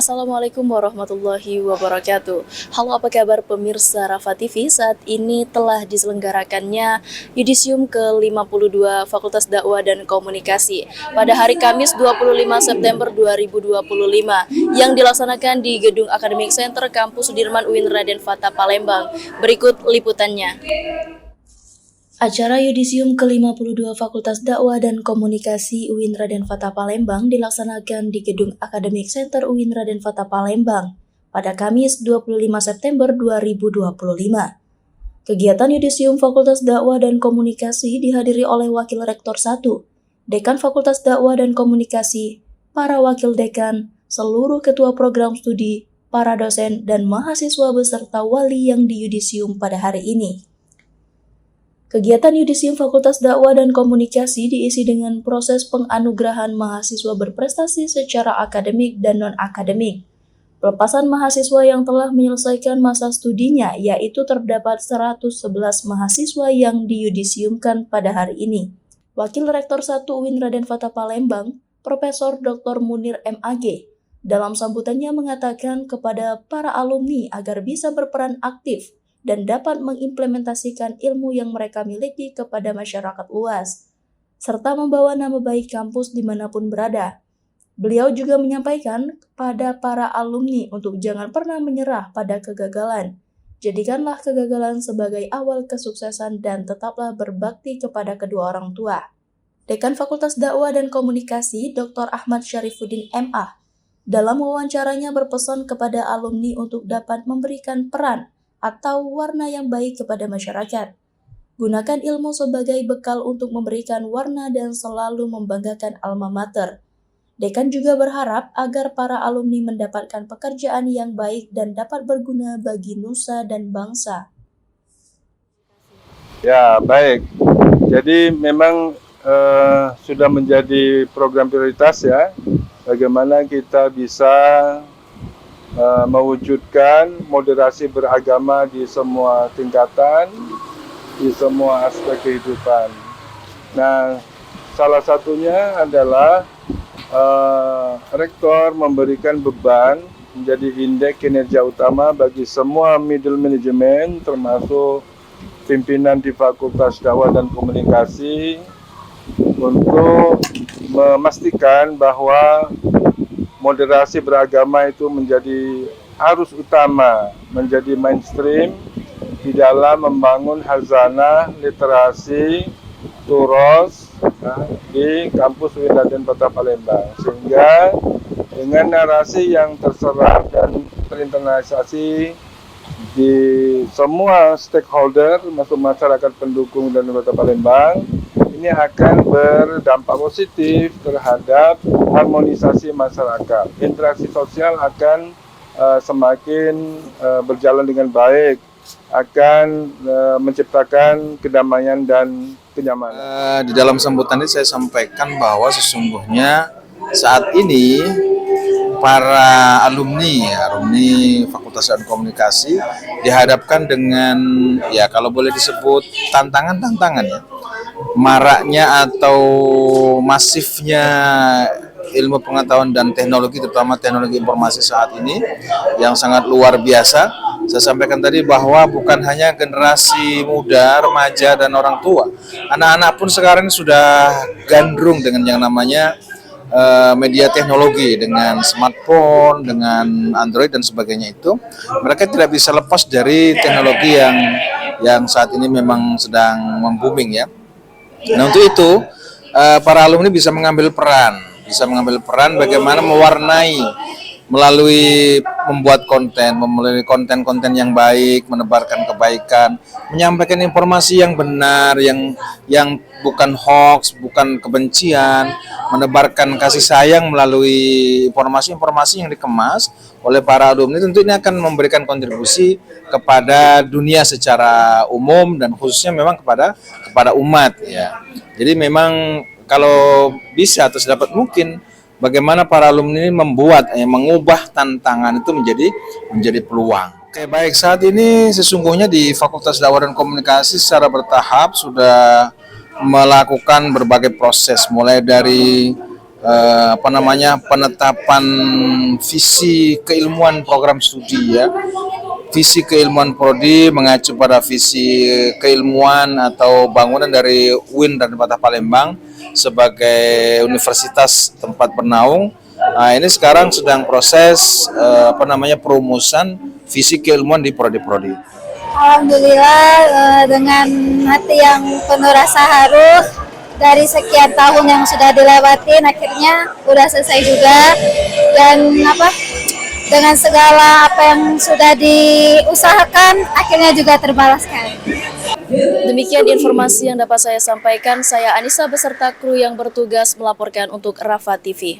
Assalamualaikum warahmatullahi wabarakatuh. Halo, apa kabar pemirsa Rafa TV? Saat ini telah diselenggarakannya Yudisium ke-52 Fakultas Dakwah dan Komunikasi pada hari Kamis 25 September 2025 yang dilaksanakan di Gedung Academic Center Kampus Sudirman UIN Raden Fatah Palembang. Berikut liputannya. Acara Yudisium ke-52 Fakultas Dakwah dan Komunikasi UIN Raden Fatah Palembang dilaksanakan di Gedung Academic Center UIN Raden Fatah Palembang pada Kamis 25 September 2025. Kegiatan Yudisium Fakultas Dakwah dan Komunikasi dihadiri oleh Wakil Rektor 1, Dekan Fakultas Dakwah dan Komunikasi, para Wakil Dekan, seluruh Ketua Program Studi, para dosen, dan mahasiswa beserta wali yang di Yudisium pada hari ini. Kegiatan Yudisium Fakultas Dakwah dan Komunikasi diisi dengan proses penganugerahan mahasiswa berprestasi secara akademik dan non-akademik. Pelepasan mahasiswa yang telah menyelesaikan masa studinya, yaitu terdapat 111 mahasiswa yang diyudisiumkan pada hari ini. Wakil Rektor 1 UIN Raden Fatah Palembang, Profesor Dr. Munir MAG, dalam sambutannya mengatakan kepada para alumni agar bisa berperan aktif dan dapat mengimplementasikan ilmu yang mereka miliki kepada masyarakat luas, serta membawa nama baik kampus dimanapun berada. Beliau juga menyampaikan kepada para alumni untuk jangan pernah menyerah pada kegagalan. Jadikanlah kegagalan sebagai awal kesuksesan dan tetaplah berbakti kepada kedua orang tua. Dekan Fakultas Dakwah dan Komunikasi, Dr. Ahmad Syarifuddin MA, dalam wawancaranya berpesan kepada alumni untuk dapat memberikan peran atau warna yang baik kepada masyarakat. Gunakan ilmu sebagai bekal untuk memberikan warna dan selalu membanggakan alma mater. Dekan juga berharap agar para alumni mendapatkan pekerjaan yang baik dan dapat berguna bagi nusa dan bangsa. Ya, baik. Jadi memang sudah menjadi program prioritas ya, bagaimana kita bisa mewujudkan moderasi beragama di semua tingkatan, di semua aspek kehidupan. Nah, salah satunya adalah rektor memberikan beban menjadi indeks kinerja utama bagi semua middle management, termasuk pimpinan di Fakultas Dakwah dan Komunikasi, untuk memastikan bahwa moderasi beragama itu menjadi arus utama, menjadi mainstream di dalam membangun hazanah literasi turos di kampus UIN Raden Fatah Palembang, sehingga dengan narasi yang terserap dan terinternalisasi di semua stakeholder, termasuk masyarakat pendukung dan Kota Palembang, ini akan berdampak positif terhadap harmonisasi masyarakat. Interaksi sosial akan semakin berjalan dengan baik, akan menciptakan kedamaian dan kenyamanan. Di dalam sambutan ini saya sampaikan bahwa sesungguhnya saat ini para alumni Fakultas dan Komunikasi dihadapkan dengan, ya kalau boleh disebut tantangan ya, maraknya atau masifnya ilmu pengetahuan dan teknologi, terutama teknologi informasi saat ini yang sangat luar biasa. Saya sampaikan tadi bahwa bukan hanya generasi muda, remaja, dan orang tua, anak-anak pun sekarang sudah gandrung dengan yang namanya media teknologi, dengan smartphone, dengan Android dan sebagainya. Itu mereka tidak bisa lepas dari teknologi yang saat ini memang sedang membooming ya. Nah, untuk itu para alumni bisa mengambil peran bagaimana mewarnai melalui membuat konten, melalui konten-konten yang baik, menebarkan kebaikan, menyampaikan informasi yang benar, yang bukan hoax, bukan kebencian, menebarkan kasih sayang melalui informasi-informasi yang dikemas oleh para alumni. Tentu ini akan memberikan kontribusi kepada dunia secara umum dan khususnya memang kepada umat ya. Jadi memang kalau bisa atau sedapat mungkin bagaimana para alumni ini mengubah tantangan itu menjadi peluang. Oke, baik, saat ini sesungguhnya di Fakultas Dakwah dan Komunikasi secara bertahap sudah melakukan berbagai proses, mulai dari penetapan visi keilmuan program studi ya. Visi keilmuan prodi mengacu pada visi keilmuan atau bangunan dari UIN Raden Fatah Palembang sebagai universitas tempat bernaung. Nah, ini sekarang sedang proses perumusan visi keilmuan di prodi-prodi. Alhamdulillah dengan hati yang penuh rasa haru dari sekian tahun yang sudah dilewatin akhirnya udah selesai juga, dan dengan segala apa yang sudah diusahakan akhirnya juga terbalaskan. Demikian informasi yang dapat saya sampaikan. Saya Anissa beserta kru yang bertugas melaporkan untuk Rafa TV.